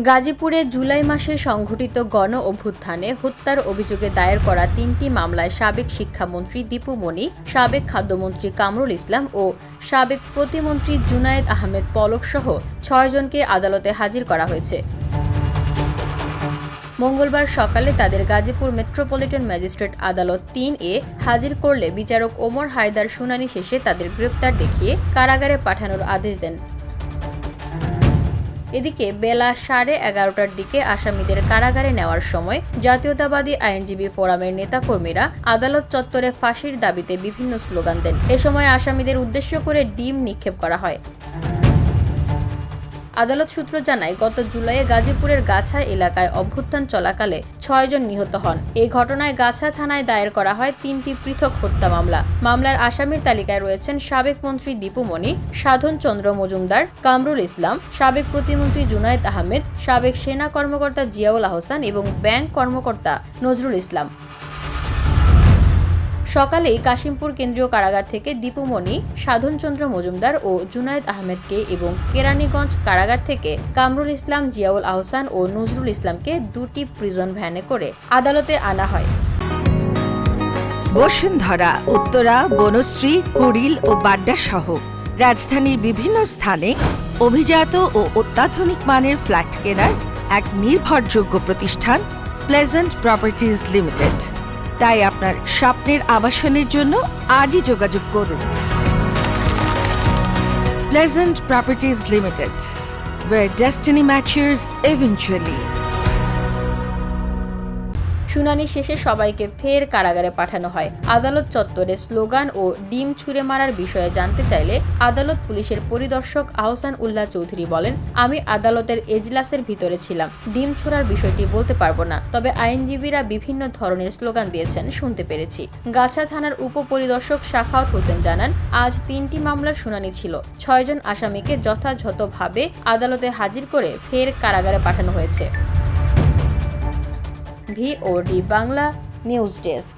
গাজীপুরে জুলাই মাসে সংঘটিত গণ অভ্যুত্থানে হত্যার অভিযোগে দায়ের করা ৩টি মামলায় সাবেক শিক্ষামন্ত্রী দীপু মনি, সাবেক খাদ্যমন্ত্রী কামরুল ইসলাম ও সাবেক প্রতিমন্ত্রী জুনায়েদ আহমেদ পলক সহ ৬ জনকে আদালতে হাজির করা হয়েছে। মঙ্গলবার সকালে তাদের গাজীপুর মেট্রোপলিটন ম্যাজিস্ট্রেট আদালত ৩-এ হাজির করলে বিচারক ওমর হায়দার শুনানি শেষে তাদের গ্রেপ্তার দেখিয়ে কারাগারে পাঠানোর আদেশ দেন। এদিকে বেলা 11:30টার দিকে আসামিদের কারাগারে নেওয়ার সময় জাতীয়তাবাদী আইনজীবী ফোরামের নেতাকর্মীরা আদালত চত্বরে ফাঁসির দাবিতে বিভিন্ন স্লোগান দেন। এ সময় আসামিদের উদ্দেশ্য করে ডিম নিক্ষেপ করা হয়। আদালত সূত্র জানায়, গত জুলাইয়ে গাজীপুরের গাছা এলাকায় অভ্যুত্থান চলাকালে ৬ জন নিহত হন। এই ঘটনায় গাছা থানায় দায়ের করা হয় ৩টি পৃথক হত্যা মামলা। মামলার আসামির তালিকায় রয়েছেন সাবেক মন্ত্রী দীপু মনি, সাধন চন্দ্র মজুমদার, কামরুল ইসলাম, সাবেক প্রতিমন্ত্রী জুনায়েদ আহমেদ, সাবেক সেনা কর্মকর্তা জিয়াউল আহসান এবং ব্যাংক কর্মকর্তা নজরুল ইসলাম। সকালেই কাশিমপুর কেন্দ্রীয় কারাগার থেকে দীপু মনি, সাধনচন্দ্র মজুমদার ও জুনায়েদ আহমেদকে এবং কেরানীগঞ্জ কারাগার থেকে কামরুল ইসলাম, জিয়াউল আহসান ও নজরুল ইসলামকে 2টি প্রিজন ভ্যানে করে আদালতে আনা হয়। বসুন্ধরা, উত্তরা, বনশ্রী, কুড়িল ও বাড্ডা সহ রাজধানীর বিভিন্ন স্থানে অভিজাত ও অত্যাধুনিক মানের ফ্ল্যাট কেনার এক নির্ভরযোগ্য প্রতিষ্ঠান প্লেজেন্ট প্রপার্টিজ লিমিটেড। তাই আপনার স্বপ্নের আবাসনের জন্য আজই যোগাযোগ করুন। Pleasant properties limited, where destiny matches eventually। শুনানি শেষে সবাইকে ফের কারাগারে পাঠানো হয়। আদালত চত্বরে স্লোগান ও ডিম ছুঁড়ে মারার বিষয়ে জানতে চাইলে আদালত পুলিশের পরিদর্শক আহসান উল্লাহ চৌধুরী বলেন, আমি আদালতের এজলাসের ভিতরে ছিলাম, ডিম ছোড়ার বিষয়টি বলতে পারবো না, তবে আইনজীবীরা বিভিন্ন ধরনের স্লোগান দিয়েছেন শুনতে পেরেছি। গাছা থানার উপপরিদর্শক সাখাওয়াত হোসেন জানান, আজ 3টি মামলার শুনানি ছিল। 6 জন আসামিকে যথাযথভাবে আদালতে হাজির করে ফের কারাগারে পাঠানো হয়েছে। VOD Bangla news desk.